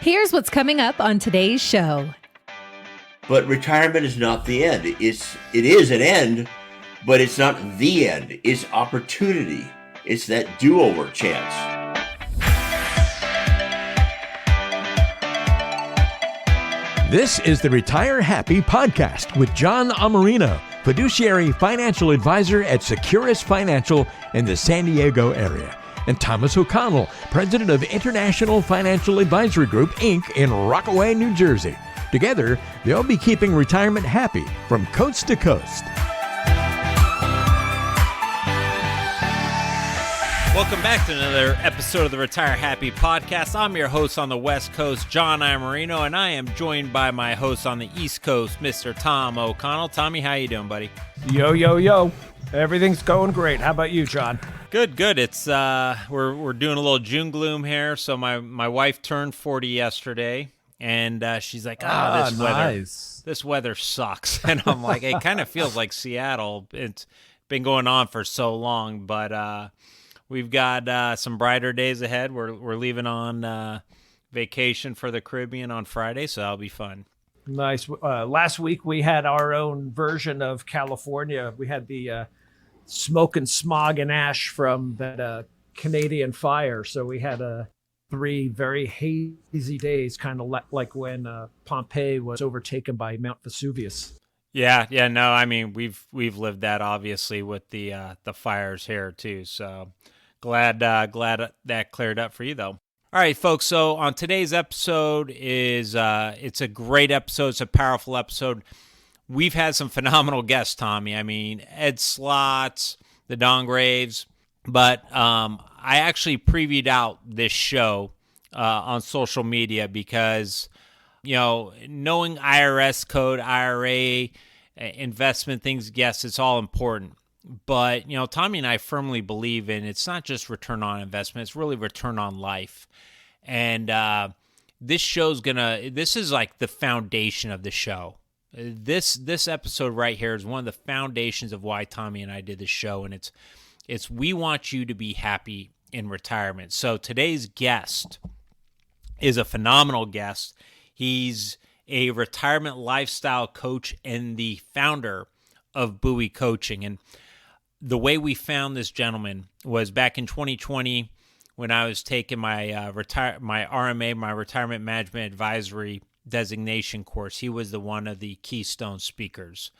Here's what's coming up on today's show. But retirement is not the end. It is an end, but it's not the end. It's opportunity. It's that do-over chance. This is the Retire Happy podcast with John Amarino, fiduciary financial advisor at Securus Financial in the San Diego area, and Thomas O'Connell, president of International Financial Advisory Group, Inc. in Rockaway, New Jersey. Together, they'll be keeping retirement happy from coast to coast. Welcome back to another episode of the Retire Happy podcast. I'm your host on the West Coast, John Amarino, and I am joined by my host on the East Coast, Mr. Tom O'Connell. Tommy, how you doing, buddy? Yo. Everything's going great. How about you, John? Good. It's we're doing a little June gloom here. So my wife turned 40 yesterday, and she's like, this weather sucks. And I'm like, it kind of feels like Seattle. It's been going on for so long, but we've got some brighter days ahead. We're leaving on vacation for the Caribbean on Friday, so that'll be fun. Nice. Last week we had our own version of California. We had the smoke and smog and ash from that Canadian fire. So we had 3 very hazy days, kind of like when Pompeii was overtaken by Mount Vesuvius. Yeah. No, I mean we've lived that obviously with the fires here too. So glad that cleared up for you though. All right, folks. So on today's episode is it's a great episode. It's a powerful episode. We've had some phenomenal guests, Tommy. I mean, Ed Slots, the Don Graves, but I actually previewed out this show on social media because, you know, knowing IRS code, IRA, investment things, yes, it's all important. But, you know, Tommy and I firmly believe in it's not just return on investment, it's really return on life. And this is like the foundation of the show. This episode right here is one of the foundations of why Tommy and I did this show. And it's we want you to be happy in retirement. So today's guest is a phenomenal guest. He's a retirement lifestyle coach and the founder of Bowie Coaching. And the way we found this gentleman was back in 2020 when I was taking my my RMA, my Retirement Management Advisory designation course. He was one of the keystone speakers.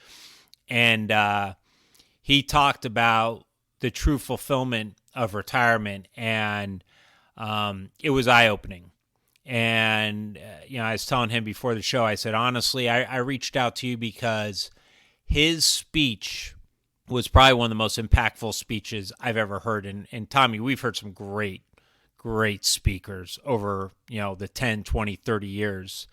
And he talked about the true fulfillment of retirement, and it was eye-opening. And, you know, I was telling him before the show, I said, honestly, I reached out to you because his speech was probably one of the most impactful speeches I've ever heard. And Tommy, we've heard some great speakers over, you know, the 10, 20, 30 years.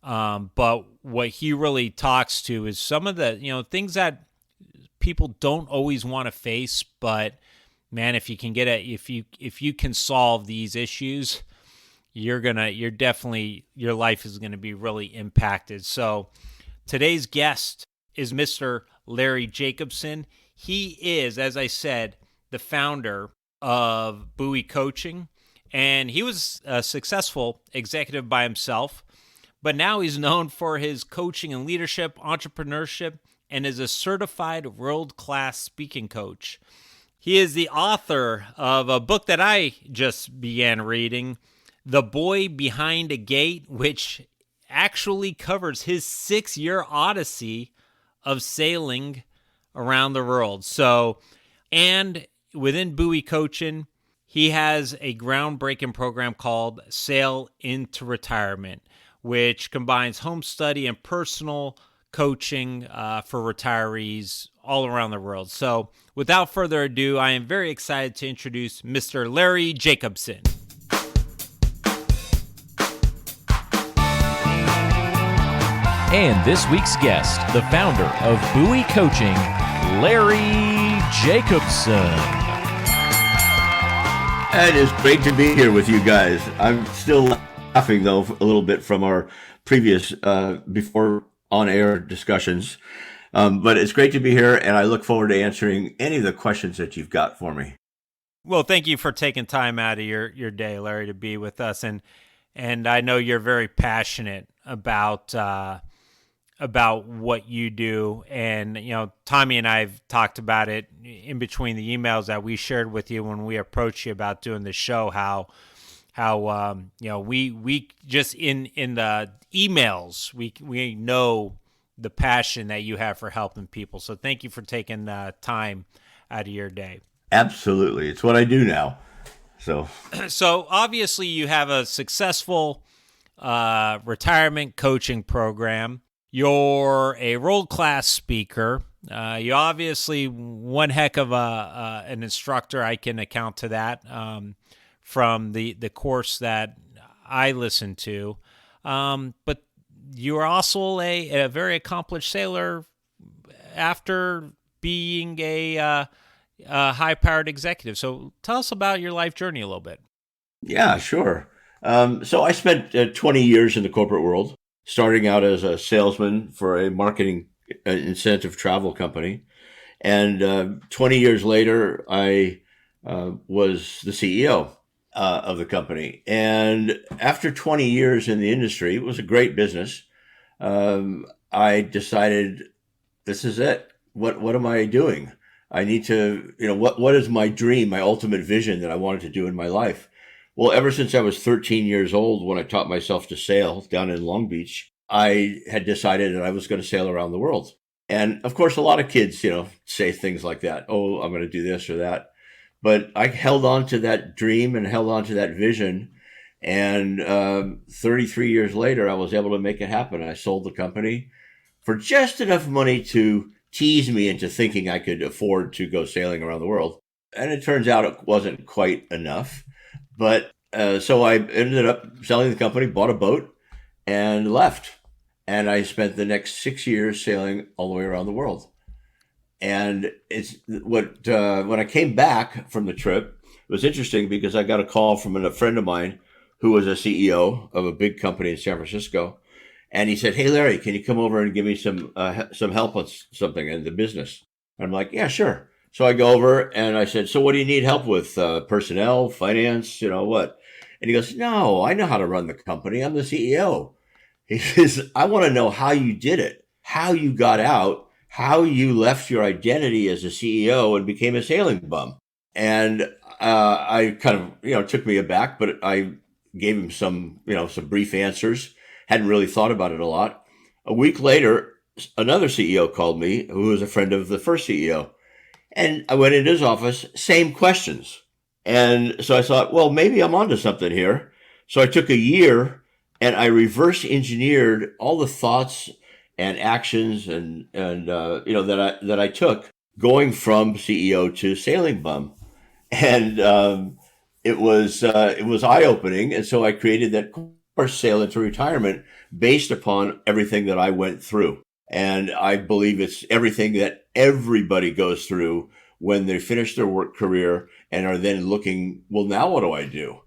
But what he really talks to is some of the, you know, things that people don't always want to face, but man, if you can if you can solve these issues, your life is going to be really impacted. So today's guest is Mr. Larry Jacobson. He is, as I said, the founder of Bowie Coaching, and he was a successful executive by himself, but now he's known for his coaching and leadership, entrepreneurship, and is a certified world-class speaking coach. He is the author of a book that I just began reading, The Boy Behind a Gate, which actually covers his 6-year odyssey of sailing around the world. So, and within Bowie Coaching, he has a groundbreaking program called Sail into Retirement, which combines home study and personal coaching for retirees all around the world. So, without further ado, I am very excited to introduce Mr. Larry Jacobson. And this week's guest, the founder of Bowie Coaching, Larry Jacobson. It is great to be here with you guys. I'm still laughing, though, a little bit from our previous before on-air discussions. But it's great to be here, and I look forward to answering any of the questions that you've got for me. Well, thank you for taking time out of your day, Larry, to be with us. And and I know you're very passionate about what you do. And, Tommy and I have talked about it in between the emails that we shared with you when we approached you about doing the show, how we just in the emails, we know the passion that you have for helping people. So thank you for taking time out of your day. Absolutely. It's what I do now. So obviously you have a successful retirement coaching program. You're a world-class speaker. You obviously one heck of an instructor. I can account to that from the course that I listened to. But you are also a very accomplished sailor after being a high-powered executive. So tell us about your life journey a little bit. Yeah, sure. So I spent 20 years in the corporate world, starting out as a salesman for a marketing incentive travel company. And 20 years later, I was the CEO of the company. And after 20 years in the industry, it was a great business. I decided, this is it. What am I doing? I need to, what is my dream, my ultimate vision that I wanted to do in my life? Well, ever since I was 13 years old, when I taught myself to sail down in Long Beach, I had decided that I was going to sail around the world. And of course, a lot of kids, say things like that. Oh, I'm going to do this or that. But I held on to that dream and held on to that vision. And 33 years later, I was able to make it happen. I sold the company for just enough money to tease me into thinking I could afford to go sailing around the world. And it turns out it wasn't quite enough. But so I ended up selling the company, bought a boat, and left. And I spent the next 6 years sailing all the way around the world. And it's when I came back from the trip, it was interesting because I got a call from a friend of mine who was a CEO of a big company in San Francisco. And he said, "Hey, Larry, can you come over and give me some help on something in the business?" I'm like, "Yeah, sure." So I go over and I said, "So what do you need help with? Personnel, finance, what?" And he goes, "No, I know how to run the company. I'm the CEO." He says, "I want to know how you did it, how you got out, how you left your identity as a CEO and became a sailing bum." And I kind of, it took me aback, but I gave him some brief answers. Hadn't really thought about it a lot. A week later, another CEO called me who was a friend of the first CEO. And I went into his office, same questions. And so I thought, well, maybe I'm onto something here. So I took a year and I reverse engineered all the thoughts and actions and that I took going from CEO to sailing bum. And it was eye opening. And so I created that course, Sail into Retirement, based upon everything that I went through. And I believe it's everything that everybody goes through when they finish their work career and are then looking, well, now what do I do?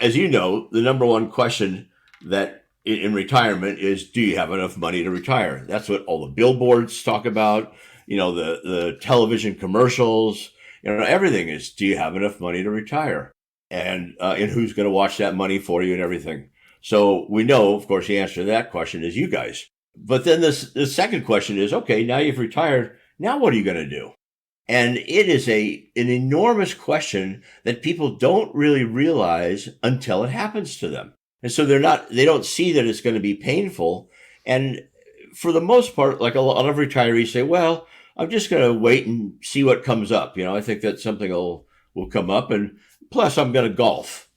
As you know, the number one question that in retirement is, do you have enough money to retire? That's what all the billboards talk about. The television commercials, everything is, do you have enough money to retire? And who's going to watch that money for you and everything. So we know, of course, the answer to that question is you guys. But then the second question is, okay, now you've retired. Now what are you going to do? And it is an enormous question that people don't really realize until it happens to them. And so they don't see that it's going to be painful. And for the most part, like a lot of retirees say, well, I'm just going to wait and see what comes up. I think that something will come up. And plus, I'm going to golf.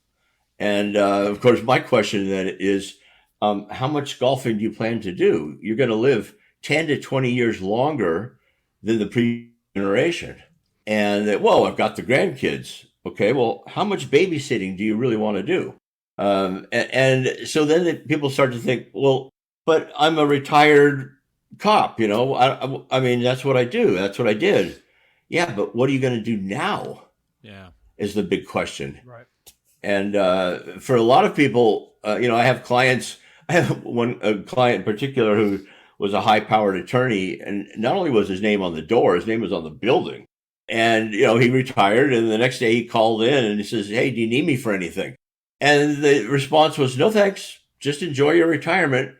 And of course, my question then is, how much golfing do you plan to do? You're going to live 10 to 20 years longer than the previous generation. And I've got the grandkids. Okay, well, how much babysitting do you really want to do? And so then people start to think, well, but I'm a retired cop, I mean, that's what I do. That's what I did. Yeah, but what are you going to do now? Yeah. Is the big question. Right. And for a lot of people, I have clients. I have a client in particular who was a high-powered attorney, and not only was his name on the door, his name was on the building. And he retired, and the next day he called in and he says, "Hey, do you need me for anything?" And the response was, no, thanks. Just enjoy your retirement.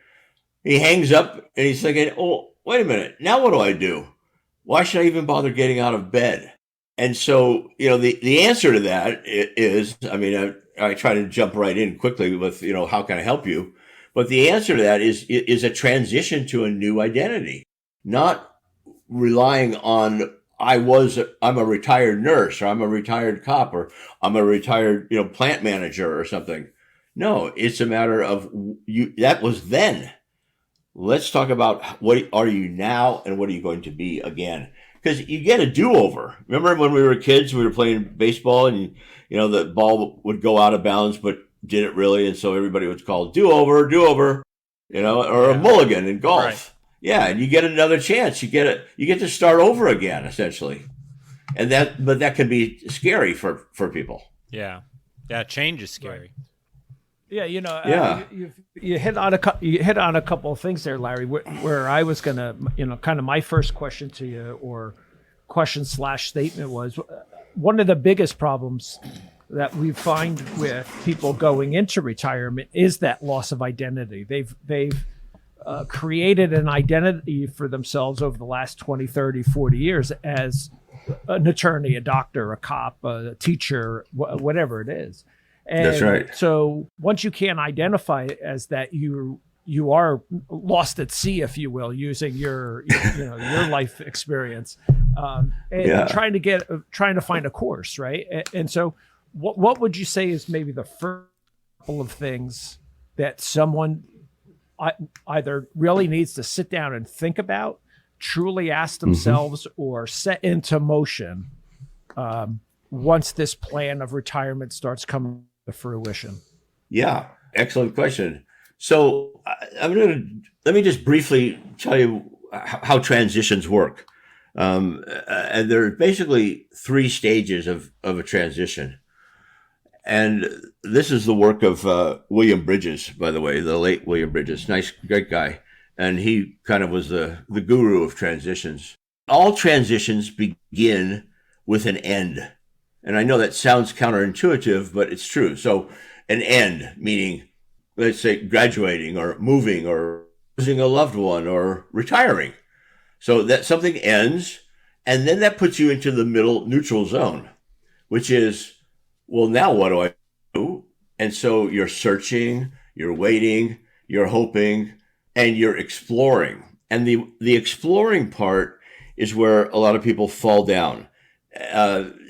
He hangs up and he's thinking, oh, wait a minute. Now what do I do? Why should I even bother getting out of bed? And so, the answer to that is, I try to jump right in quickly with, how can I help you? But the answer to that is a transition to a new identity, not relying on I'm a retired nurse, or I'm a retired cop, or I'm a retired, plant manager or something. No, it's a matter of that was then. Let's talk about what are you now and what are you going to be again? Because you get a do-over. Remember when we were kids, we were playing baseball and, the ball would go out of bounds, but didn't really. And so everybody would call do-over, or a mulligan in golf. Right. Yeah. And you get another chance. You get to start over again, essentially. But that can be scary for people. Yeah. Yeah. Change is scary. Right. Yeah, you hit on a couple of things there, Larry. Where I was gonna, kind of my first question to you, or question/statement, was one of the biggest problems that we find with people going into retirement is that loss of identity. They've created an identity for themselves over the last 20, 30, 40 years as an attorney, a doctor, a cop, a teacher, whatever it is. And that's right. So once you can't identify it as that, you are lost at sea, if you will, using your life experience, and trying to find a course, right? And so, what would you say is maybe the first couple of things that someone either really needs to sit down and think about, truly ask themselves, or set into motion once this plan of retirement starts coming to fruition? Yeah, excellent question. So let me just briefly tell you how transitions work. And there are basically 3 stages of a transition. And this is the work of William Bridges, by the way, the late William Bridges, great guy. And he kind of was the guru of transitions. All transitions begin with an end. And I know that sounds counterintuitive, but it's true. So an end, meaning, let's say, graduating or moving or losing a loved one or retiring. So that something ends, and then that puts you into the middle neutral zone, which is, well, now what do I do? And so you're searching, you're waiting, you're hoping, and you're exploring. And the exploring part is where a lot of people fall down.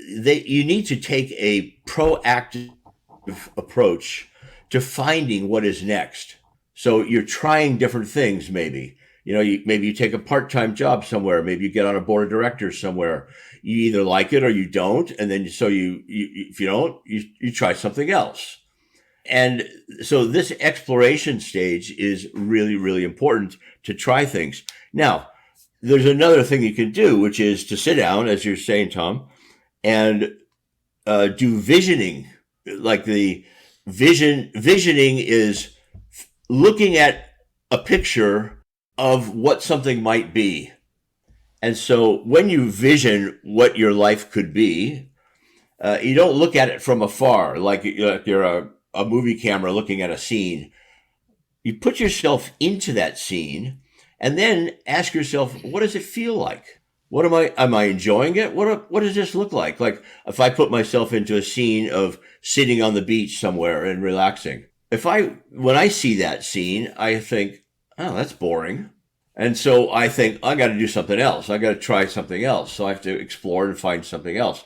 You need to take a proactive approach to finding what is next. So you're trying different things, maybe. Maybe you take a part-time job somewhere. Maybe you get on a board of directors somewhere. You either like it or you don't. And then if you don't, you try something else. And so this exploration stage is really, really important to try things. Now, there's another thing you can do, which is to sit down, as you're saying, Tom, and do visioning. Like the visioning is looking at a picture of what something might be. And so when you vision what your life could be, you don't look at it from afar, like you're a movie camera looking at a scene. You put yourself into that scene and then ask yourself, what does it feel like? Am I enjoying it? What does this look like? Like if I put myself into a scene of sitting on the beach somewhere and relaxing, when I see that scene, I think, oh, that's boring. And so I think I got to do something else. I got to try something else. So I have to explore and find something else.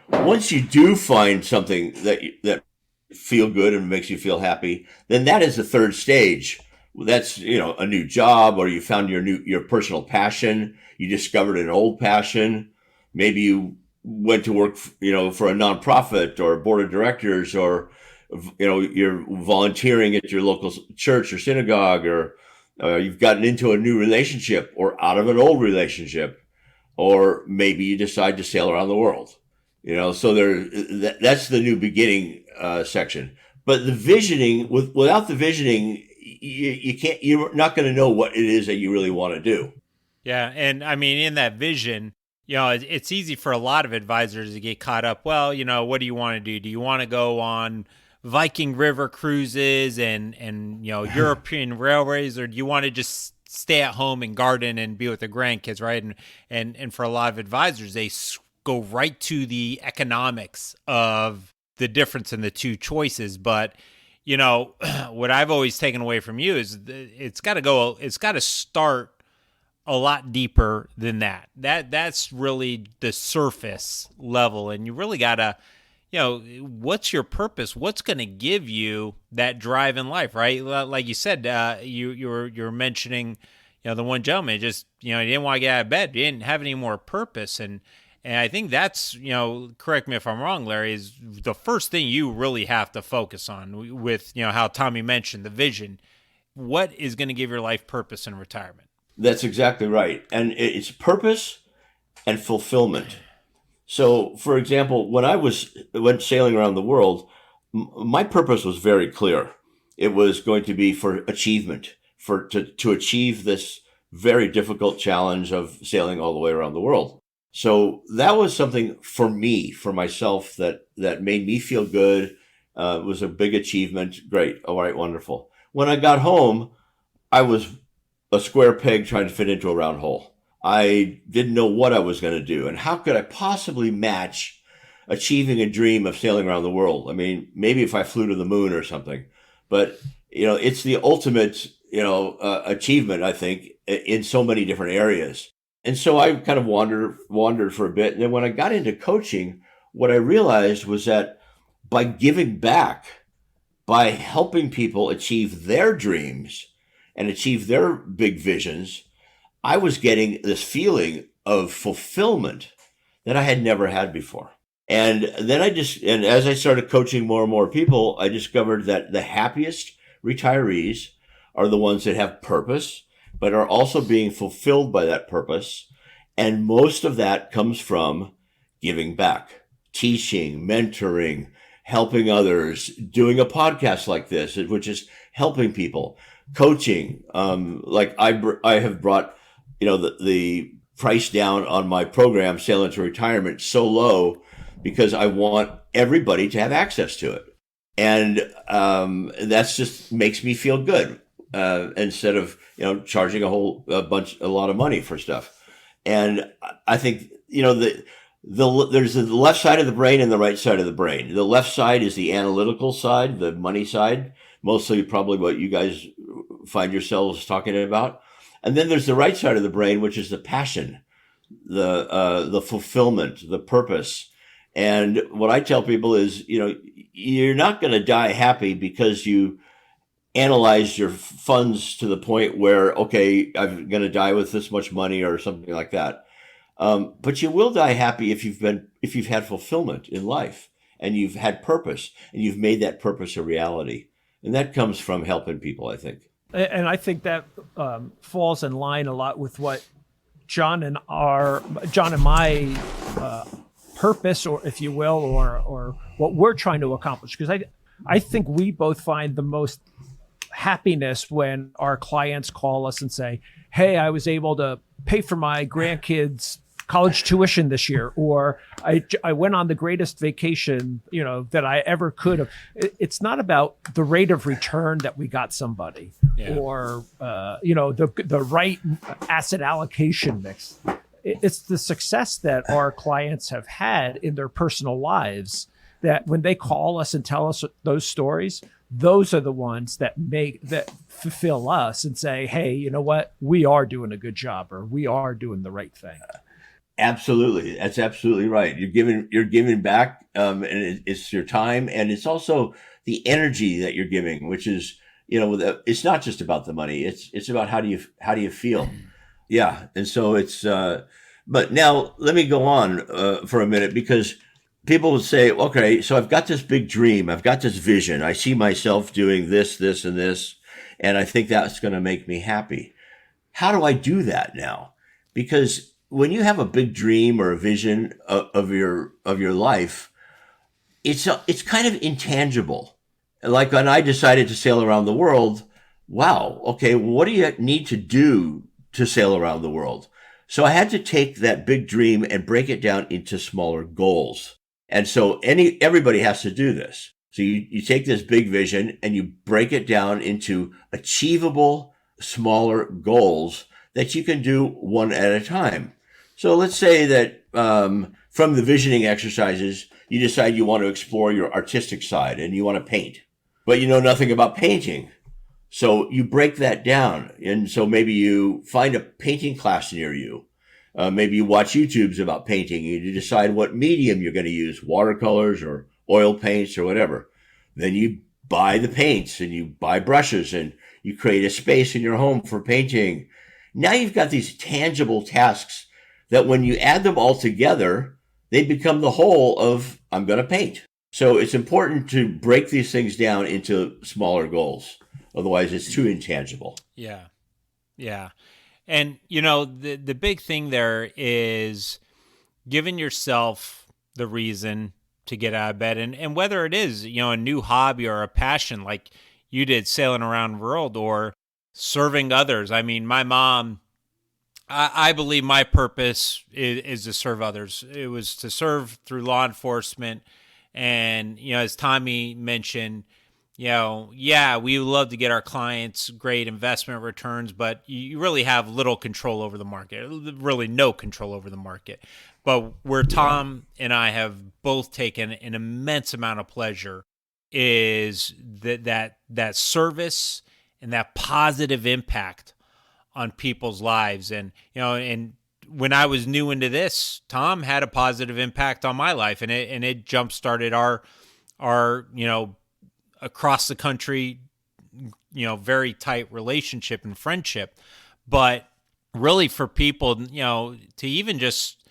Once you do find something that feel good and makes you feel happy, then that is the third stage. That's, a new job, or you found your personal passion. You discovered an old passion. Maybe you went to work, for a nonprofit or a board of directors, or, you're volunteering at your local church or synagogue, or you've gotten into a new relationship or out of an old relationship, or maybe you decide to sail around the world. So that's the new beginning section. But the visioning, without the visioning, you're not going to know what it is that you really want to do. Yeah. And I mean, in that vision, it's easy for a lot of advisors to get caught up. Well, what do you want to do? Do you want to go on Viking River cruises and European railways, or do you want to just stay at home and garden and be with the grandkids, right? And for a lot of advisors, they go right to the economics of the difference in the two choices. But what I've always taken away from you is it's got to start a lot deeper than that. That's really the surface level, and you really gotta, what's your purpose? What's going to give you that drive in life, right? Like you said, you're mentioning, the one gentleman just, he didn't want to get out of bed. He didn't have any more purpose, and I think that's, correct me if I'm wrong, Larry, is the first thing you really have to focus on with, how Tommy mentioned the vision. What is going to give your life purpose in retirement? That's exactly right. And it's purpose and fulfillment. So, for example, when I went sailing around the world, my purpose was very clear. It was going to be for achievement, to achieve this very difficult challenge of sailing all the way around the world. So that was something for me, for myself, that made me feel good. It was a big achievement. Great. All right, wonderful. When I got home, I was a square peg trying to fit into a round hole. I didn't know what I was going to do. And how could I possibly match achieving a dream of sailing around the world? I mean, maybe if I flew to the moon or something, but it's the ultimate, achievement, I think, in so many different areas. And so I kind of wandered for a bit. And then when I got into coaching, what I realized was that by giving back, by helping people achieve their dreams and achieve their big visions, I was getting this feeling of fulfillment that I had never had before. And then and as I started coaching more and more people, I discovered that the happiest retirees are the ones that have purpose, but are also being fulfilled by that purpose. And most of that comes from giving back, teaching, mentoring, helping others, doing a podcast like this, which is helping people, coaching. Like I have brought, the price down on my program, Sail into Retirement, so low because I want everybody to have access to it. And that's just makes me feel good instead of, charging a lot of money for stuff. And I think, there's the left side of the brain and the right side of the brain. The left side is the analytical side, the money side, mostly probably what you guys find yourselves talking about. And then there's the right side of the brain, which is the passion, the fulfillment, the purpose. And what I tell people is, you're not going to die happy because you analyze your funds to the point where, okay, I'm going to die with this much money or something like that. But you will die happy if you've had fulfillment in life and you've had purpose and you've made that purpose a reality. And that comes from helping people, I think. And I think that falls in line a lot with what John and my purpose, or if you will, or what we're trying to accomplish. Because I think we both find the most happiness when our clients call us and say, hey, I was able to pay for my grandkids' college tuition this year, or I went on the greatest vacation, that I ever could have. It's not about the rate of return that we got somebody, or the right asset allocation mix. It's the success that our clients have had in their personal lives that when they call us and tell us those stories, those are the ones that fulfill us and say, hey, you know what? We are doing a good job, or we are doing the right thing. Absolutely. That's absolutely right. You're giving back, and it's your time, and it's also the energy that you're giving, which is, it's not just about the money. It's about how do you feel? Yeah. And so it's, but now let me go on for a minute, because people would say, okay, so I've got this big dream. I've got this vision. I see myself doing this, this, and this, and I think that's going to make me happy. How do I do that now? Because when you have a big dream or a vision of your life, it's kind of intangible. Like when I decided to sail around the world, wow, okay, what do you need to do to sail around the world? So I had to take that big dream and break it down into smaller goals. And so everybody has to do this. So you take this big vision and you break it down into achievable, smaller goals that you can do one at a time. So let's say that from the visioning exercises, you decide you want to explore your artistic side and you want to paint, but you know nothing about painting. So you break that down. And so maybe you find a painting class near you. Maybe you watch YouTubes about painting and you decide what medium you're going to use, watercolors or oil paints or whatever. Then you buy the paints and you buy brushes and you create a space in your home for painting. Now you've got these tangible tasks that when you add them all together, they become the whole of I'm going to paint. So it's important to break these things down into smaller goals. Otherwise, it's too intangible. Yeah. Yeah. And, you know, the big thing there is giving yourself the reason to get out of bed. And whether it is, you know, a new hobby or a passion like you did sailing around the world or serving others. I mean, my mom, I believe my purpose is to serve others. It was to serve through law enforcement. And, you know, as Tommy mentioned, you know, yeah, we love to get our clients great investment returns, but you really have little control over the market, really no control over the market. But where Tom and I have both taken an immense amount of pleasure is that service and that positive impact on people's lives. And, you know, and when I was new into this, Tom had a positive impact on my life, and it jump-started our, you know, across the country, you know, very tight relationship and friendship. But really for people, you know, to even just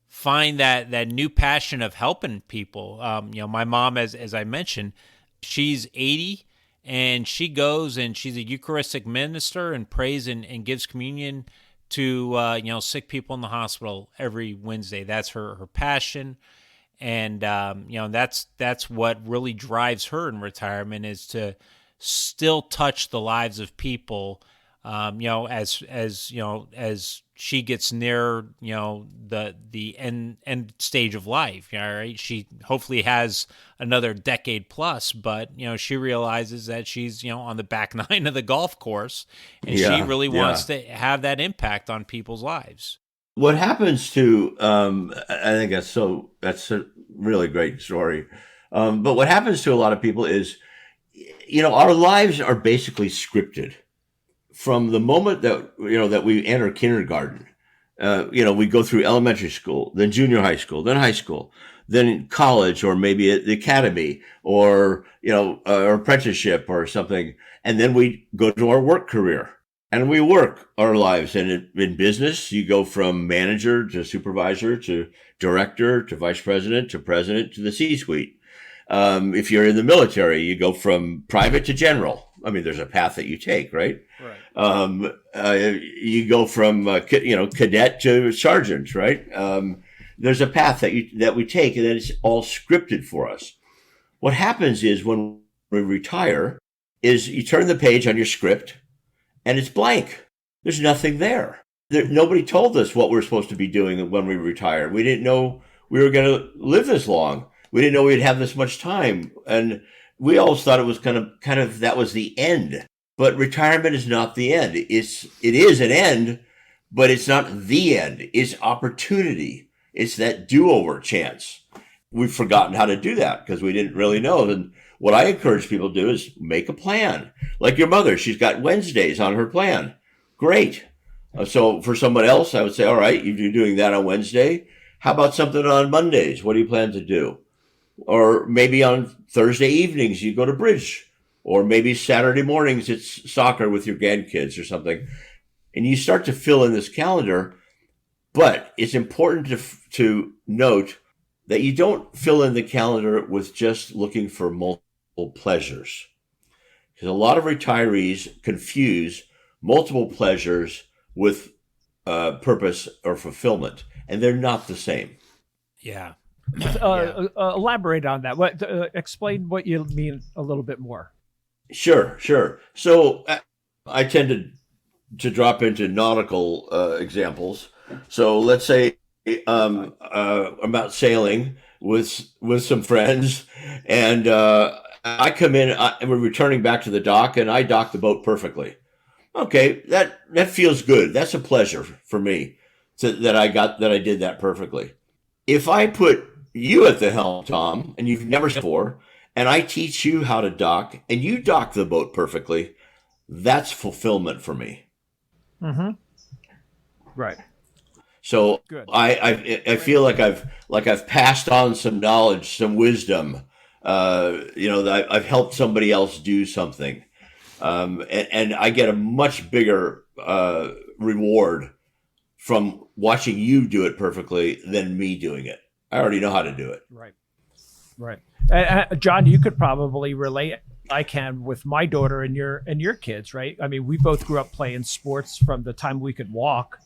find that new passion of helping people. You know, my mom, as I mentioned, she's 80 and she goes and she's a Eucharistic minister and prays and gives communion to, you know, sick people in the hospital every Wednesday. That's her passion. And, you know, that's what really drives her in retirement, is to still touch the lives of people, you know, as you know, as she gets near, you know, the end stage of life. You know, right? She hopefully has another decade plus, but, you know, she realizes that she's, you know, on the back nine of the golf course, and she really wants to have that impact on people's lives. What happens to, I think that's a really great story. But what happens to a lot of people is, you know, our lives are basically scripted from the moment that, you know, that we enter kindergarten. You know, we go through elementary school, then junior high school, then high school, then college, or maybe at the academy, or, you know, or apprenticeship or something. And then we go to our work career. And we work our lives. And in business, you go from manager to supervisor to director to vice president to president to the C-suite. If you're in the military, you go from private to general. I mean, there's a path that you take, right? Right. You go from you know, cadet to sergeant, right? There's a path that we take, and then it's all scripted for us. What happens is when we retire, is you turn the page on your script, and it's blank. There's nothing there. Nobody told us what we're supposed to be doing when we retire. We didn't know we were going to live this long. We didn't know we'd have this much time. And we always thought it was kind of that was the end. But retirement is not the end. It is an end, but it's not the end. It's opportunity. It's that do-over chance. We've forgotten how to do that because we didn't really know. And what I encourage people to do is make a plan. Like your mother, she's got Wednesdays on her plan. Great. So for someone else, I would say, all right, you're doing that on Wednesday. How about something on Mondays? What do you plan to do? Or maybe on Thursday evenings, you go to bridge. Or maybe Saturday mornings, it's soccer with your grandkids or something. And you start to fill in this calendar. But it's important to note that you don't fill in the calendar with just looking for multiple pleasures. Because a lot of retirees confuse multiple pleasures with purpose or fulfillment, and they're not the same. Yeah. Elaborate on that. Explain what you mean a little bit more. Sure. So I tend to drop into nautical examples. So let's say I'm out sailing with some friends, and I come in and we're returning back to the dock, and I dock the boat perfectly. Okay, that feels good. That's a pleasure for me that I did that perfectly. If I put you at the helm, Tom, and you've never before, and I teach you how to dock, and you dock the boat perfectly, that's fulfillment for me. Mm-hmm. Right. So Good. I feel like I've passed on some knowledge, some wisdom. That I've helped somebody else do something, and I get a much bigger reward from watching you do it perfectly than me doing it. I already know how to do it. Right. Right. John, you could probably relate. I can with my daughter and your kids, right? I mean, we both grew up playing sports from the time we could walk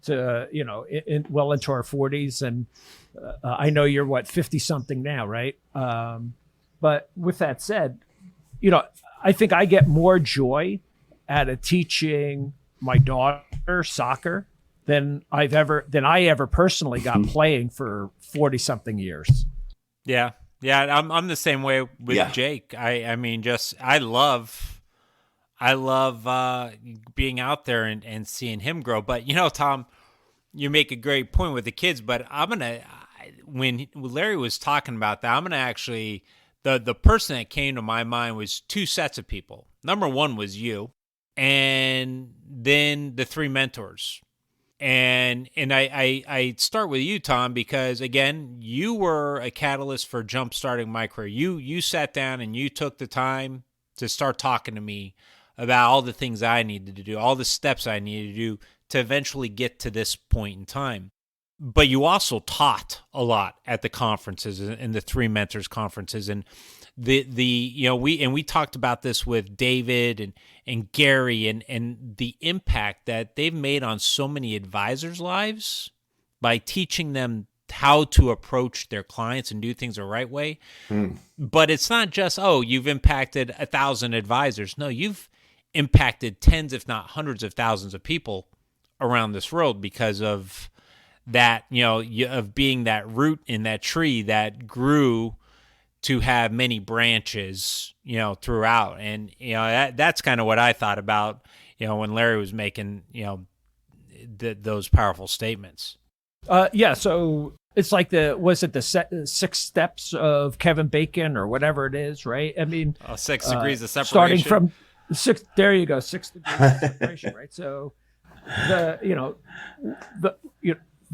to, well into our 40s. And I know you're 50 something now, right? But with that said, I think I get more joy out of teaching my daughter soccer than I ever personally got playing for 40 something years. Yeah. Yeah, I'm the same way with Jake. I mean, I love being out there and seeing him grow. But Tom, you make a great point with the kids. But when Larry was talking about that, I'm gonna actually the person that came to my mind was two sets of people. Number one was you, and then the three mentors. And I start with you, Tom, because again, you were a catalyst for jumpstarting my career. You sat down and you took the time to start talking to me about all the things I needed to do, all the steps I needed to do to eventually get to this point in time. But you also taught a lot at the conferences and the three mentors conferences, and we talked about this with David and Gary and the impact that they've made on so many advisors' lives by teaching them how to approach their clients and do things the right way. But it's not just, you've impacted 1,000 advisors. No, you've impacted tens, if not hundreds of thousands of people around this world because of that, of being that root in that tree that grew to have many branches, throughout. And, that's kind of what I thought about, when Larry was making, those powerful statements. So it's like the 6 steps of Kevin Bacon or whatever it is, right? I mean, 6 degrees of separation. Starting from 6, there you go, 6 degrees of separation, right? So the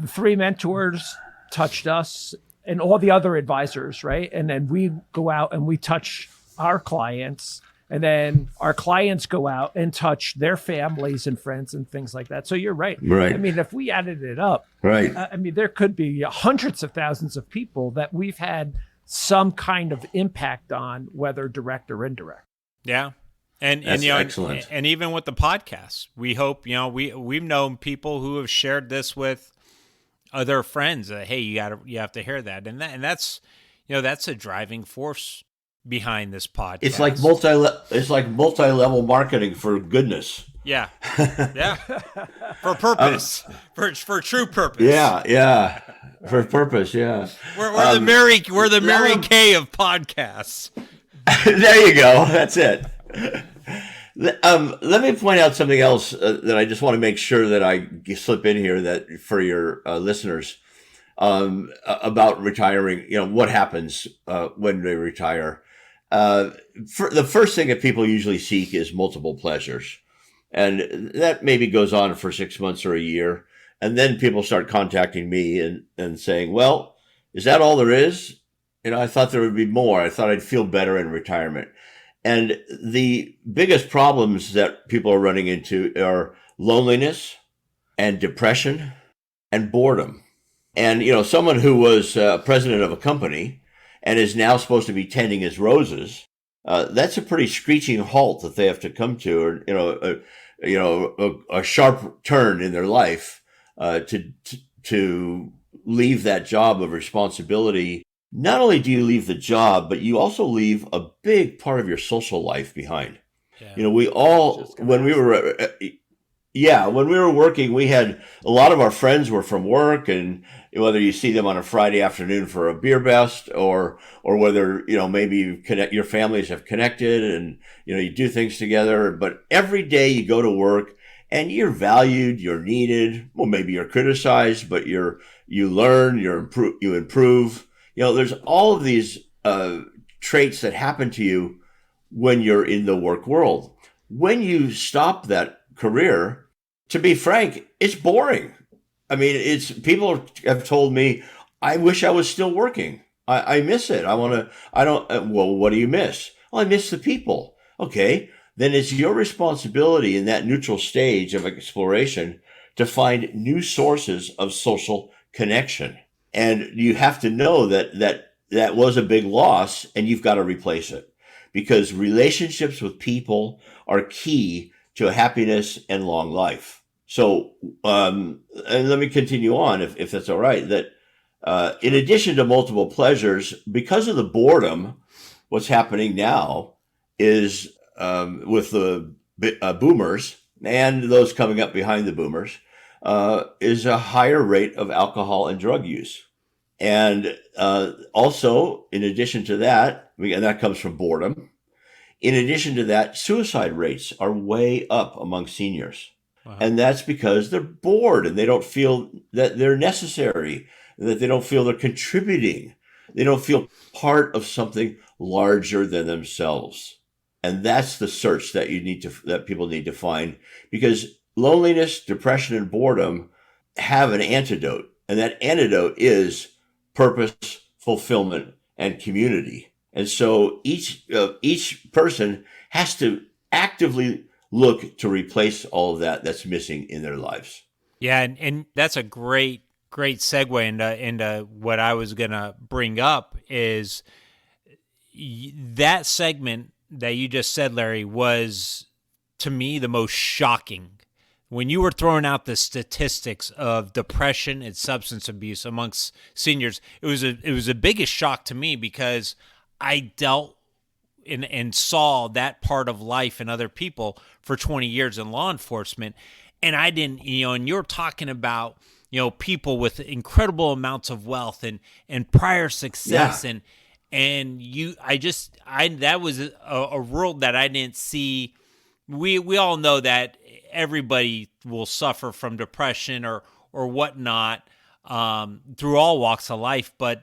three mentors touched us and all the other advisors, right? And then we go out and we touch our clients, and then our clients go out and touch their families and friends and things like that. So you're right. Right. I mean, if we added it up, right. There could be hundreds of thousands of people that we've had some kind of impact on, whether direct or indirect. Yeah. And excellent. And even with the podcast, we hope, we've known people who have shared this with other friends. Hey, you have to hear that. And that's, that's a driving force behind this podcast. It's like multi-level marketing for goodness. Yeah. Yeah. For purpose. For true purpose. Yeah. For purpose. Yeah. We're the Mary Kay of podcasts. There you go. That's it. Let me point out something else that I just want to make sure that I slip in here that for your listeners about retiring. What happens when they retire. The first thing that people usually seek is multiple pleasures, and that maybe goes on for 6 months or a year, and then people start contacting me and saying, "Well, is that all there is? I thought there would be more. I thought I'd feel better in retirement." And the biggest problems that people are running into are loneliness and depression and boredom. And, someone who was president of a company and is now supposed to be tending his roses, that's a pretty screeching halt that they have to come to, or, a sharp turn in their life to leave that job of responsibility. Not only do you leave the job, but you also leave a big part of your social life behind. Yeah. We all, when we were, Yeah, when we were working, we had a lot of our friends were from work, and whether you see them on a Friday afternoon for a beer best, or whether maybe your families have connected, and you do things together. But every day you go to work, and you're valued, you're needed. Well, maybe you're criticized, but you learn, you improve. There's all of these traits that happen to you when you're in the work world. When you stop that career, to be frank, it's boring. I mean, it's people have told me, I wish I was still working. I miss it. I don't, well, what do you miss? Well, I miss the people. Okay. Then it's your responsibility in that neutral stage of exploration to find new sources of social connection. And you have to know that was a big loss, and you've got to replace it, because relationships with people are key to happiness and long life. So, and let me continue on, if that's all right, that in addition to multiple pleasures, because of the boredom, what's happening now is with the boomers and those coming up behind the boomers, is a higher rate of alcohol and drug use. And also, in addition to that, and that comes from boredom, in addition to that, suicide rates are way up among seniors. Wow. And that's because they're bored and they don't feel that they're necessary, that they don't feel they're contributing. They don't feel part of something larger than themselves. And that's the search that people need to find, because loneliness, depression, and boredom have an antidote. And that antidote is purpose, fulfillment, and community. And so each person has to actively look to replace all of that's missing in their lives. Yeah, and that's a great segue into what I was going to bring up is that segment that you just said, Larry, was to me the most shocking. When you were throwing out the statistics of depression and substance abuse amongst seniors, it was the biggest shock to me, because I dealt and saw that part of life in other people for 20 years in law enforcement. And I didn't, and you're talking about, people with incredible amounts of wealth and prior success. Yeah. That was a world that I didn't see. We all know that everybody will suffer from depression or whatnot through all walks of life, but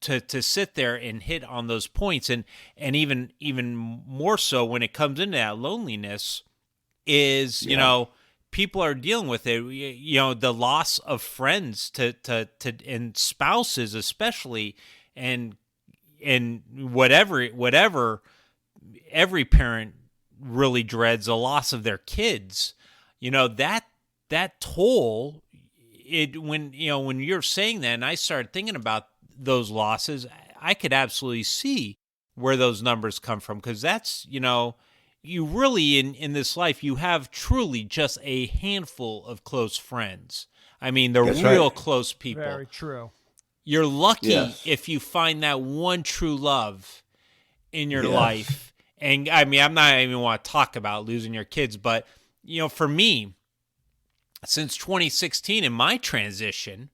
to sit there and hit on those points and even more so when it comes into that loneliness is, people are dealing with it, the loss of friends to and spouses especially, and whatever every parent really dreads, the loss of their kids. That toll, when you're saying that, and I started thinking about those losses, I could absolutely see where those numbers come from, because that's, you really in this life, you have truly just a handful of close friends. I mean, the real close people. Very true. You're lucky if you find that one true love in your life. And I mean, I'm not even want to talk about losing your kids, but for me, since 2016 in my transition,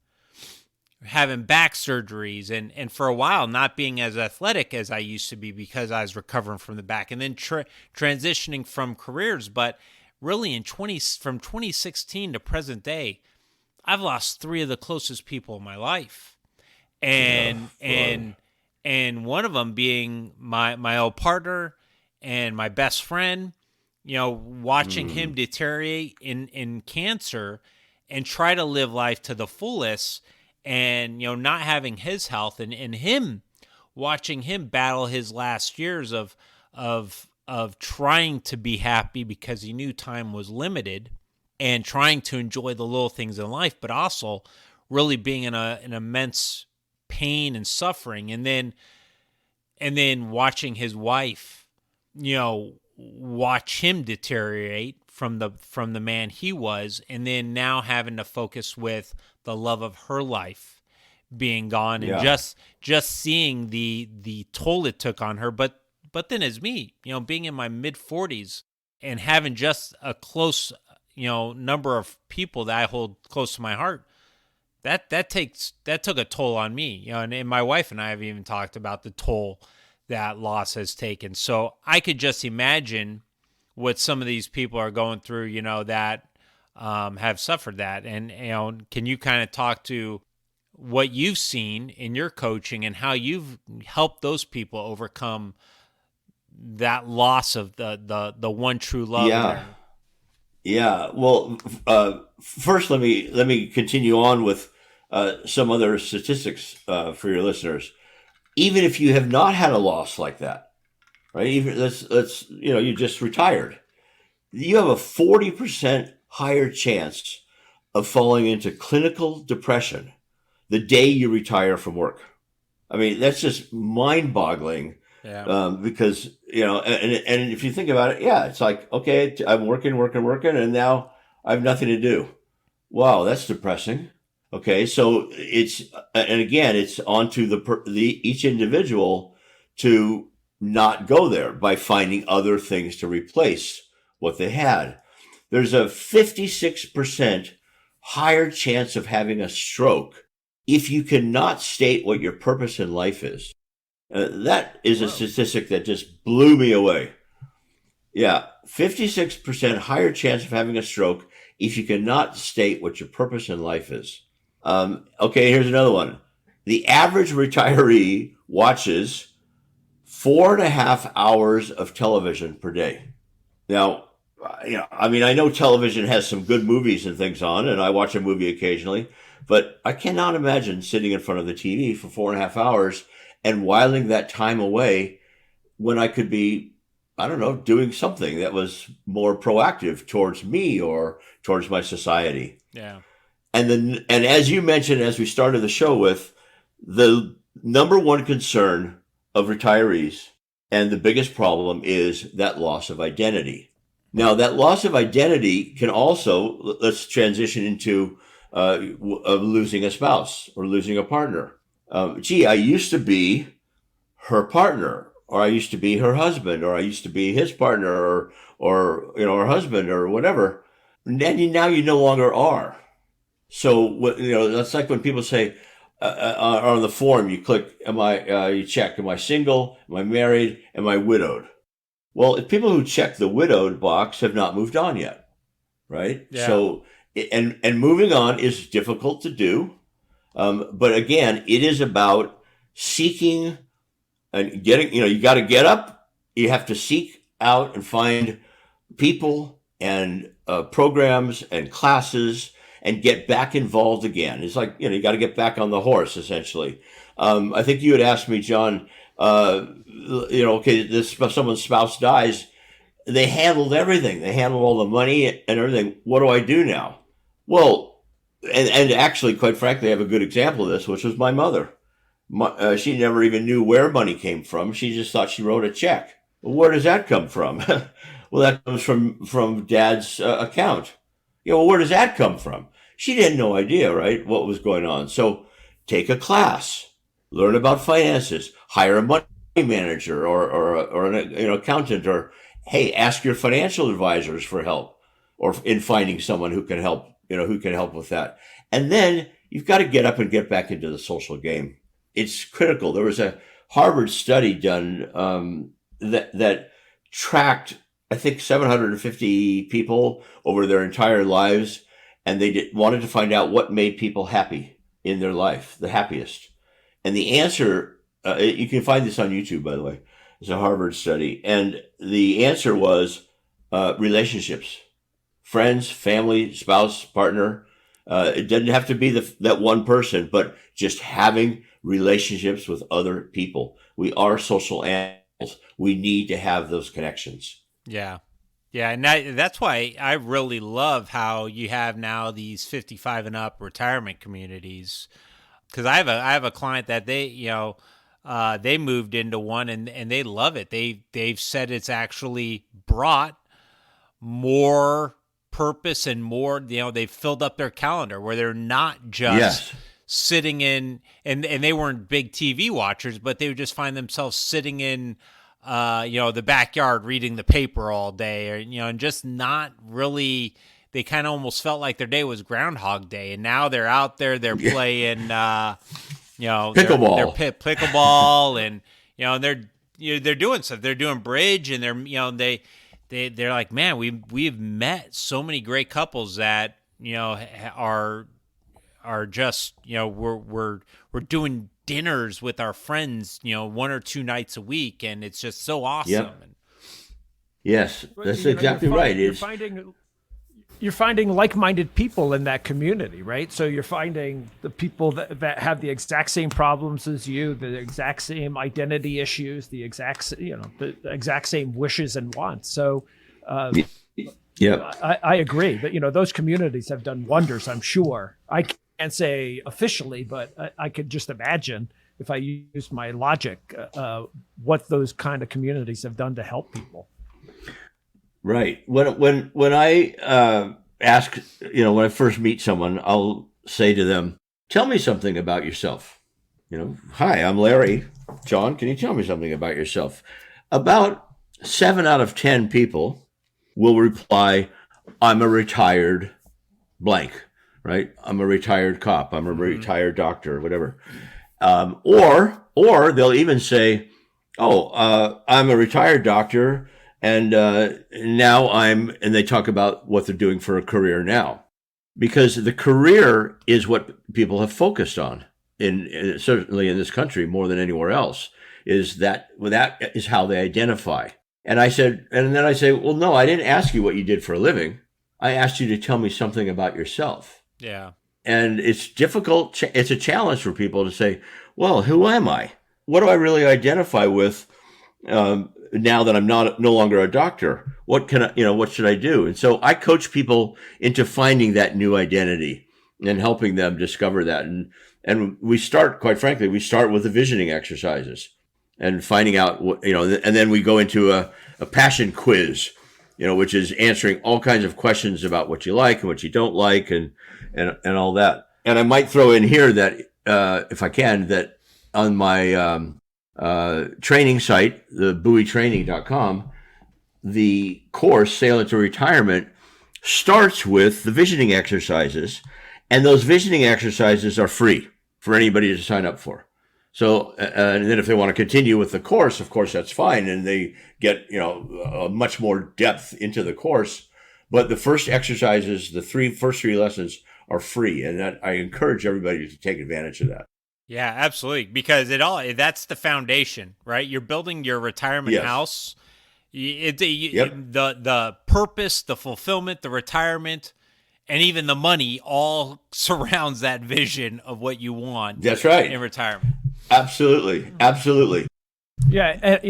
having back surgeries and for a while not being as athletic as I used to be because I was recovering from the back, and then transitioning from careers, but really from 2016 to present day, I've lost 3 of the closest people in my life. And one of them being my old partner and my best friend, watching him deteriorate in cancer and try to live life to the fullest, and, not having his health, and him watching him battle his last years of trying to be happy because he knew time was limited, and trying to enjoy the little things in life, but also really being in an immense pain and suffering. And then watching his wife, watch him deteriorate from the man he was, and then now having to focus with the love of her life being gone, and just seeing the toll it took on her. But then as me, being in my mid 40s and having just a close, number of people that I hold close to my heart, that took a toll on me, and my wife and I have even talked about the toll that loss has taken. So I could just imagine what some of these people are going through, that have suffered that. And, can you kind of talk to what you've seen in your coaching and how you've helped those people overcome that loss of the one true love? Yeah. Yeah. Well, first, let me continue on with some other statistics for your listeners. Even if you have not had a loss like that, right? Even let's you just retired, you have a 40% higher chance of falling into clinical depression the day you retire from work. I mean, that's just mind-boggling. Yeah. Because and if you think about it, yeah, it's like, okay, I'm working, and now I have nothing to do. Wow, that's depressing. Okay, so it's and again, it's onto the each individual to not go there by finding other things to replace what they had. There's a 56% higher chance of having a stroke if you cannot state what your purpose in life is. That is a statistic that just blew me away. Yeah, 56% higher chance of having a stroke if you cannot state what your purpose in life is. Okay, here's another one. The average retiree watches 4.5 hours of television per day. Now, I know television has some good movies and things on, and I watch a movie occasionally, but I cannot imagine sitting in front of the TV for 4.5 hours and whiling that time away when I could be, I don't know, doing something that was more proactive towards me or towards my society. Yeah. And as you mentioned, as we started the show with, the number one concern of retirees and the biggest problem is that loss of identity. Now, that loss of identity can also, let's transition into losing a spouse or losing a partner. I used to be her partner, or I used to be her husband, or I used to be his partner, or her husband, or whatever. And now you no longer are. So that's like when people say on the form, you click, you check, am I single? Am I married? Am I widowed? Well, if people who check the widowed box have not moved on yet, right? Yeah. So and moving on is difficult to do. But again, it is about seeking and getting, you got to get up. You have to seek out and find people and programs and classes and get back involved again. It's like, you got to get back on the horse, essentially. I think you had asked me, John, okay, someone's spouse dies. They handled everything. They handled all the money and everything. What do I do now? Well, and actually, quite frankly, I have a good example of this, which was my mother. She never even knew where money came from. She just thought she wrote a check. Well, where does that come from? Well, that comes from Dad's account. Well, where does that come from? She had no idea, right, what was going on. So take a class, learn about finances, hire a money manager or an accountant, or hey, ask your financial advisors for help or in finding someone who can help, who can help with that. And then you've got to get up and get back into the social game. It's critical. There was a Harvard study done that tracked, I think, 750 people over their entire lives, and they wanted to find out what made people happy in their life, the happiest. And the answer, you can find this on YouTube, by the way. It's a Harvard study. And the answer was relationships, friends, family, spouse, partner. It doesn't have to be that one person, but just having relationships with other people. We are social animals. We need to have those connections. Yeah. Yeah, and that's why I really love how you have now these 55 and up retirement communities. Because I have a client that they moved into one and they love it. They've said it's actually brought more purpose and more. They've filled up their calendar where they're not just sitting in and they weren't big TV watchers, but they would just find themselves sitting in the backyard reading the paper all day, or and just not really they kind of almost felt like their day was Groundhog Day, and now they're out there, they're playing, Pickleball, they're pickleball, and they're doing stuff. They're doing bridge, and they're like, man, we've met so many great couples that are just we're doing dinners with our friends 1 or 2 nights a week, and it's just so awesome. Yep. Yes, that's exactly right. You're finding like-minded people in that community, right? So you're finding the people that have the exact same problems as you, the exact same identity issues, the exact same wishes and wants. So, yeah, I agree that those communities have done wonders. I'm sure. I can't say officially, but I could just imagine if I use my logic, what those kind of communities have done to help people. Right. When I ask, when I first meet someone, I'll say to them, "Tell me something about yourself." Hi, I'm Larry. John, can you tell me something about yourself? About 7 out of 10 people will reply, "I'm a retired blank." Right? I'm a retired cop. I'm a retired doctor, whatever. Or they'll even say, "Oh, I'm a retired doctor. And now and they talk about what they're doing for a career now, because the career is what people have focused on certainly in this country more than anywhere else, that is how they identify. And then I say, well, no, I didn't ask you what you did for a living. I asked you to tell me something about yourself. Yeah. And it's difficult. It's a challenge for people to say, well, who am I? What do I really identify with? Now that I'm no longer a doctor, what should I do? And so I coach people into finding that new identity and helping them discover that. And we start with the visioning exercises and finding out and then we go into a passion quiz, which is answering all kinds of questions about what you like and what you don't like and all that. And I might throw in here that, if I can, that on my, training site, the buoytraining.com, the course Sail Into Retirement starts with the visioning exercises, and those visioning exercises are free for anybody to sign up for. So, and then if they want to continue with the course, of course, that's fine, and they get a much more depth into the course. But the first exercises, the first three lessons are free, and that I encourage everybody to take advantage of that. Yeah, absolutely. Because that's the foundation, right? You're building your retirement house. The purpose, the fulfillment, the retirement, and even the money all surrounds that vision of what you want. That's right. In retirement. Absolutely. Absolutely. Yeah. And,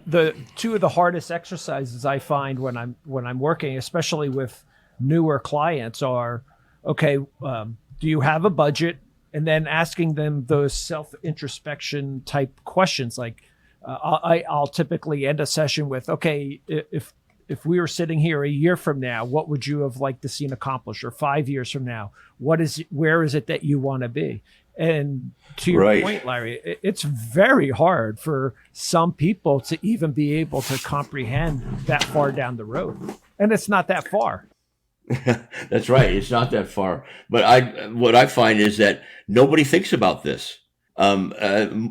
the two of the hardest exercises I find when I'm working, especially with newer clients, are, okay, do you have a budget? And then asking them those self-introspection type questions, like I'll typically end a session with, okay, if we were sitting here a year from now, what would you have liked to see accomplished? Or 5 years from now, where is it that you want to be? And to your point, Larry, it's very hard for some people to even be able to comprehend that far down the road, and it's not that far. That's right. It's not that far. But what I find is that nobody thinks about this.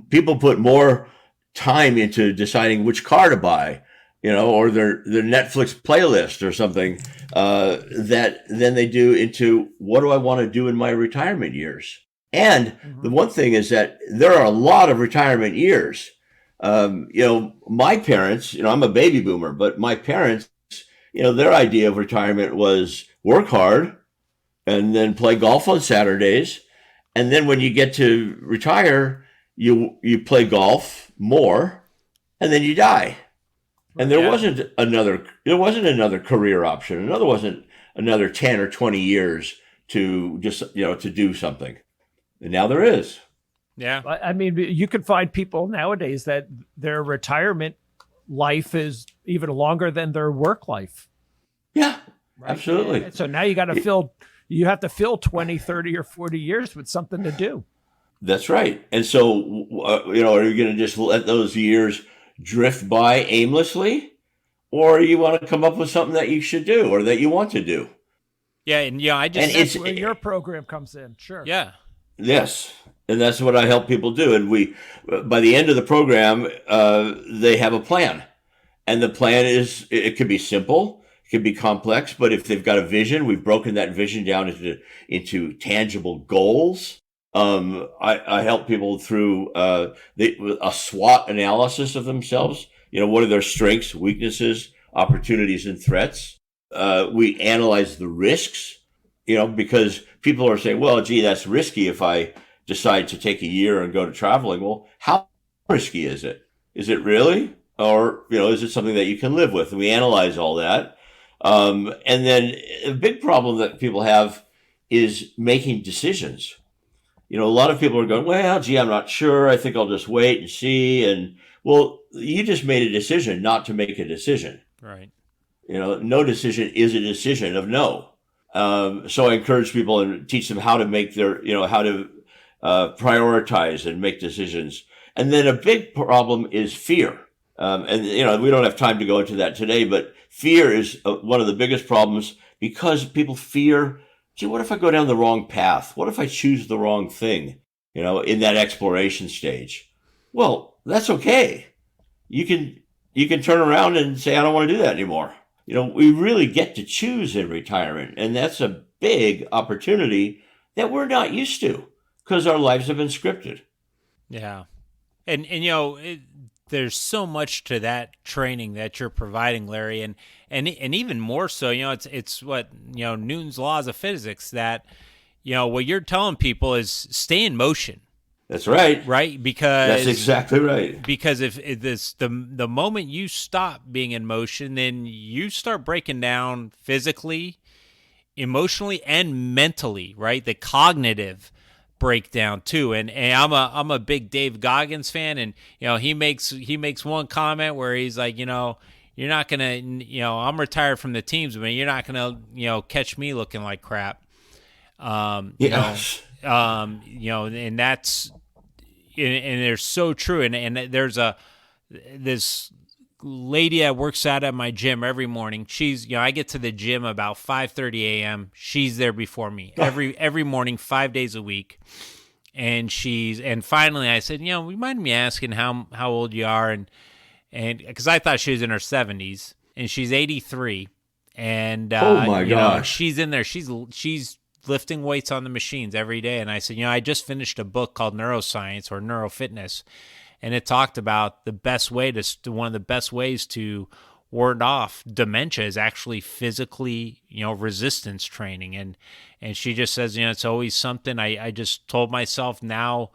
People put more time into deciding which car to buy, or their Netflix playlist or something, than they do into what do I want to do in my retirement years. And the one thing is that there are a lot of retirement years. My parents, I'm a baby boomer, but my parents, their idea of retirement was work hard and then play golf on Saturdays. And then when you get to retire, you play golf more and then you die. And there wasn't another career option. There wasn't another 10 or 20 years to just, to do something. And now there is. Yeah. I mean, you could find people nowadays that their retirement life is even longer than their work life. Yeah, right? Absolutely. And so now you have to fill 20, 30 or 40 years with something to do. That's right. And so, are you going to just let those years drift by aimlessly, or you want to come up with something that you should do or that you want to do? Yeah, and I And just That's where your program comes in. Sure. yeah. yes, and that's what I help people do. And by the end of the program, they have a plan, and the plan is it could be simple, it could be complex, but if they've got a vision, we've broken that vision down into tangible goals. I help people through a SWOT analysis of themselves. What are their strengths, weaknesses, opportunities, and threats? We analyze the risks, because people are saying, well, gee, that's risky if I decide to take a year and go to traveling. Well, how risky is it? Is it really? Or, is it something that you can live with? And we analyze all that. And then a big problem that people have is making decisions. A lot of people are going, well, gee, I'm not sure. I think I'll just wait and see. And well, you just made a decision not to make a decision. Right. No decision is a decision of no. So I encourage people and teach them how to make how to prioritize and make decisions. And then a big problem is fear. And we don't have time to go into that today, but fear is one of the biggest problems because people fear, gee, what if I go down the wrong path? What if I choose the wrong thing, in that exploration stage? Well, that's okay. You can turn around and say, I don't want to do that anymore. We really get to choose in retirement, and that's a big opportunity that we're not used to because our lives have been scripted. Yeah. And there's so much to that training that you're providing, Larry, and even more so, it's what, Newton's laws of physics that, what you're telling people is stay in motion. That's right. Right? Because that's exactly right. Because if the moment you stop being in motion, then you start breaking down physically, emotionally, and mentally, right? The cognitive breakdown too. And I'm a big Dave Goggins fan, and he makes one comment where he's like, you're not gonna, I'm retired from the teams, but you're not gonna, catch me looking like crap. Yes. And that's and they're so true. And there's this lady that works out at my gym every morning. She's, I get to the gym about 5:30 a.m. She's there before me every morning, 5 days a week. And finally I said, we mind me asking how old you are? And because I thought she was in her 70s, and she's 83. And oh my gosh, she's in there. She's lifting weights on the machines every day. And I said, I just finished a book called Neuroscience or Neurofitness, and it talked about one of the best ways to ward off dementia is actually physically, resistance training. And she just says, it's always something I just told myself now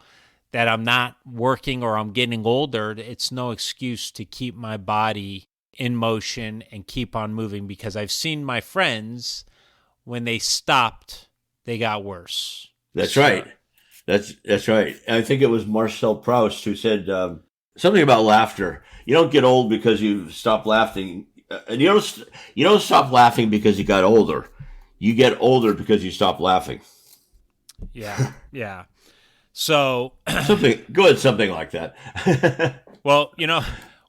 that I'm not working or I'm getting older, it's no excuse to keep my body in motion and keep on moving, because I've seen my friends, when they stopped, they got worse. That's right. That's right. And I think it was Marcel Proust who said something about laughter. You don't get old because you stop laughing. And you don't stop laughing because you got older. You get older because you stop laughing. Yeah, yeah. So something like that. Well,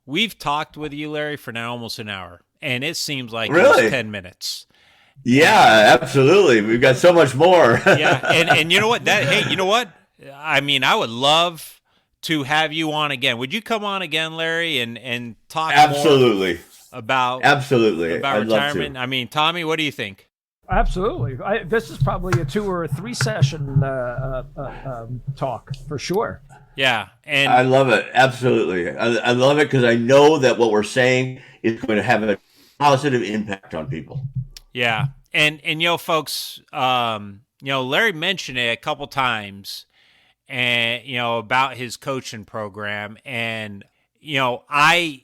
we've talked with you, Larry, for now almost an hour, and it seems like really? It was 10 minutes. Yeah, absolutely. We've got so much more. Yeah, and you know what? You know what? I mean, I would love to have you on again. Would you come on again, Larry, and talk absolutely more about I'd retirement? love to. I mean, Tommy, what do you think? Absolutely. This is probably a 2 or 3 session talk for sure. Yeah, and I love it. Absolutely, I love it because I know that what we're saying is going to have a positive impact on people. Yeah, and folks, Larry mentioned it a couple times, and about his coaching program, and I've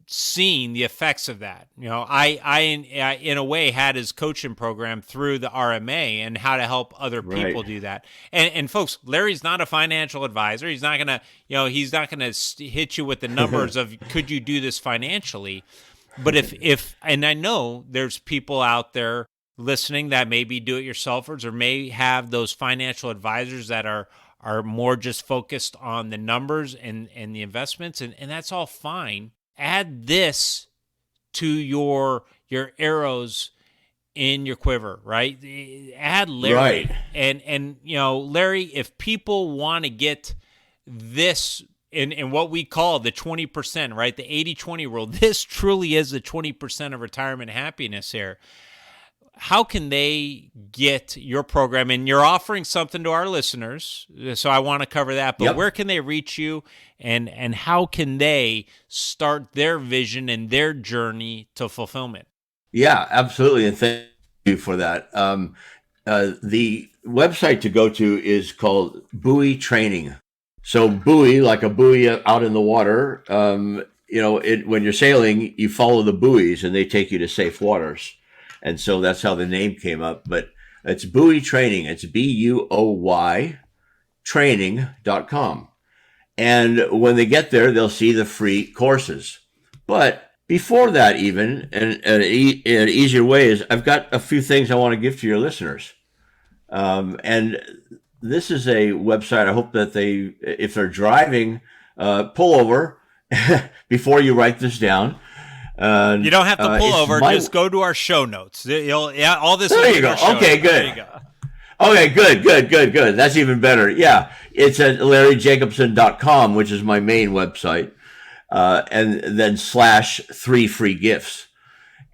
seen the effects of that. I in a way had his coaching program through the RMA and how to help other people do that. And folks, Larry's not a financial advisor. He's not gonna hit you with the numbers of could you do this financially. But if and I know there's people out there listening that may be do-it-yourselfers or may have those financial advisors that are more just focused on the numbers and the investments, and that's all fine. Add this to your arrows in your quiver, right? Add Larry. Right. And Larry, if people want to get this in what we call the 20%, right? The 80-20 rule. This truly is the 20% of retirement happiness here. How can they get your program? And you're offering something to our listeners, so I want to cover that. But where can they reach you, and how can they start their vision and their journey to fulfillment? Yeah, absolutely. And thank you for that. The website to go to is called Buoy Training. So buoy, like a buoy out in the water, when you're sailing, you follow the buoys and they take you to safe waters. And so that's how the name came up. But it's Buoy Training. It's BUOY training.com. And when they get there, they'll see the free courses. But before that, even, and an easier way is I've got a few things I want to give to your listeners. And this is a website. I hope that if they're driving, pull over before you write this down. You don't have to pull over. Just go to our show notes. All this. There you go. Okay, good. There you go. Okay, good. That's even better. Yeah, it's at LarryJacobson.com, which is my main website, and then /3 free gifts,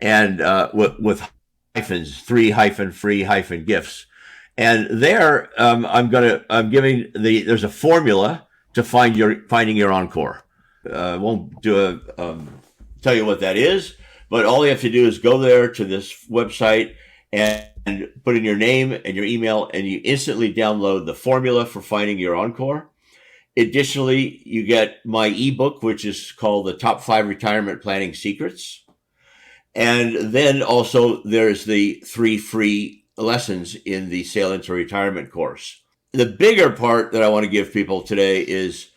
and with hyphens, 3-free -gifts. And there, there's a formula to finding your encore. I won't tell you what that is, but all you have to do is go there to this website and put in your name and your email, and you instantly download the formula for finding your encore. Additionally, you get my ebook, which is called The Top 5 Retirement Planning Secrets. And then also there's the 3 free lessons in the Sail into Retirement course. The bigger part that I want to give people today is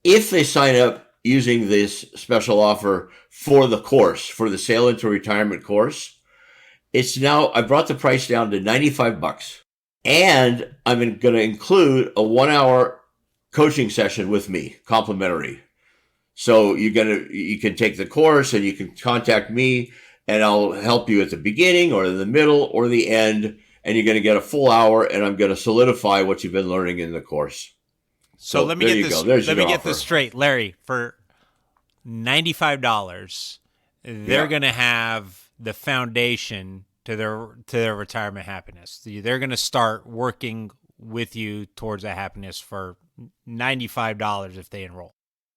if they sign up using this special offer for the course, for the Sail into Retirement course, I brought the price down to $95. And I'm going to include a 1-hour coaching session with me, complimentary. So you can take the course and you can contact me, and I'll help you at the beginning or the middle or the end. And you're going to get a full hour, and I'm going to solidify what you've been learning in the course. So let me get this straight, Larry. For $95, they're going to have the foundation to their retirement happiness. They're going to start working with you towards that happiness for $95 if they enroll.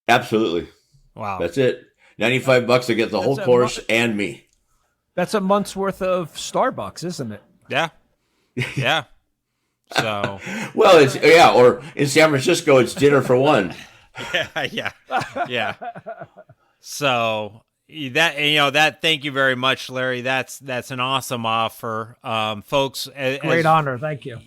Absolutely. Wow. That's it. $95 to get the whole course and me. That's a month's worth of Starbucks, isn't it? Yeah. Yeah. So. Well, or in San Francisco, it's dinner for one. Yeah. So thank you very much, Larry. That's an awesome offer. Folks. Great honor. Thank you.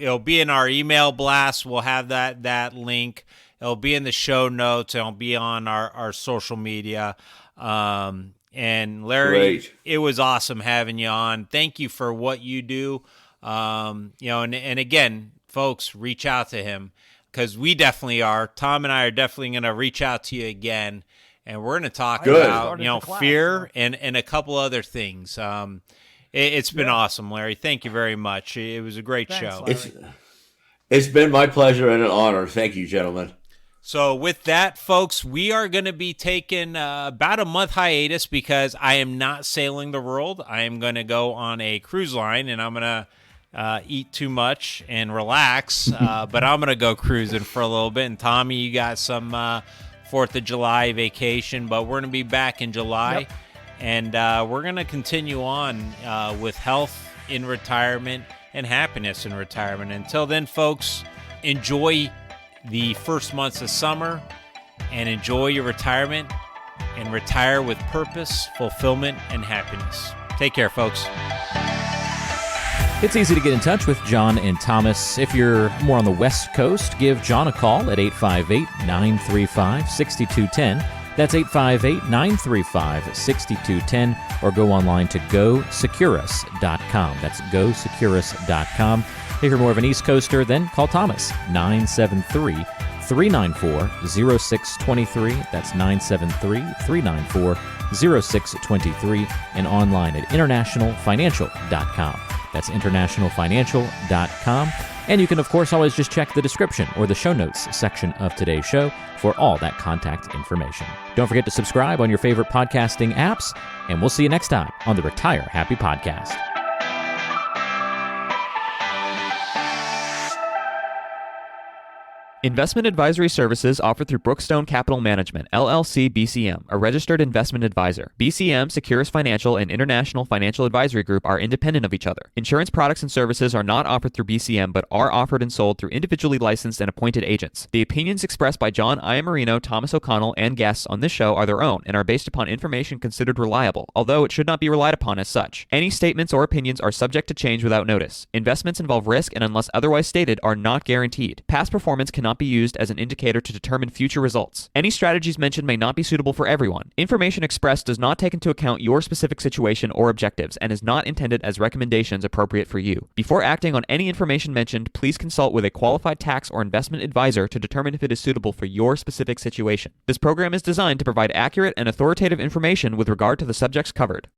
It'll be in our email blast. We'll have that link. It'll be in the show notes. It'll be on our social media. And Larry, great. It was awesome having you on. Thank you for what you do. And again, folks, reach out to him, because we definitely are. Tom and I are definitely going to reach out to you again, and we're going to talk about, fear and a couple other things. It's been awesome, Larry. Thank you very much. It was a great show. It's been my pleasure and an honor. Thank you, gentlemen. So with that, folks, we are going to be taking about a month hiatus because I am not sailing the world. I am going to go on a cruise line, and I'm going to eat too much and relax, but I'm going to go cruising for a little bit. And Tommy, you got some 4th of July vacation, but we're going to be back in July, and we're going to continue on with health in retirement and happiness in retirement. Until then, folks, enjoy the first months of summer and enjoy your retirement, and retire with purpose, fulfillment, and happiness. Take care, folks. It's easy to get in touch with John and Thomas. If you're more on the West Coast, give John a call at 858-935-6210. That's 858-935-6210, or go online to GoSecurus.com. That's GoSecurus.com. If you're more of an East Coaster, then call Thomas, 973 973-394-0623. That's 973-394-0623, and online at internationalfinancial.com. That's internationalfinancial.com. And you can, of course, always just check the description or the show notes section of today's show for all that contact information. Don't forget to subscribe on your favorite podcasting apps, and we'll see you next time on the Retire Happy Podcast. Investment advisory services offered through Brookstone Capital Management, LLC BCM, a registered investment advisor. BCM, Securus Financial, and International Financial Advisory Group are independent of each other. Insurance products and services are not offered through BCM, but are offered and sold through individually licensed and appointed agents. The opinions expressed by John Iamarino, Thomas O'Connell, and guests on this show are their own and are based upon information considered reliable, although it should not be relied upon as such. Any statements or opinions are subject to change without notice. Investments involve risk and, unless otherwise stated, are not guaranteed. Past performance cannot be used as an indicator to determine future results. Any strategies mentioned may not be suitable for everyone. Information expressed does not take into account your specific situation or objectives and is not intended as recommendations appropriate for you. Before acting on any information mentioned, please consult with a qualified tax or investment advisor to determine if it is suitable for your specific situation. This program is designed to provide accurate and authoritative information with regard to the subjects covered.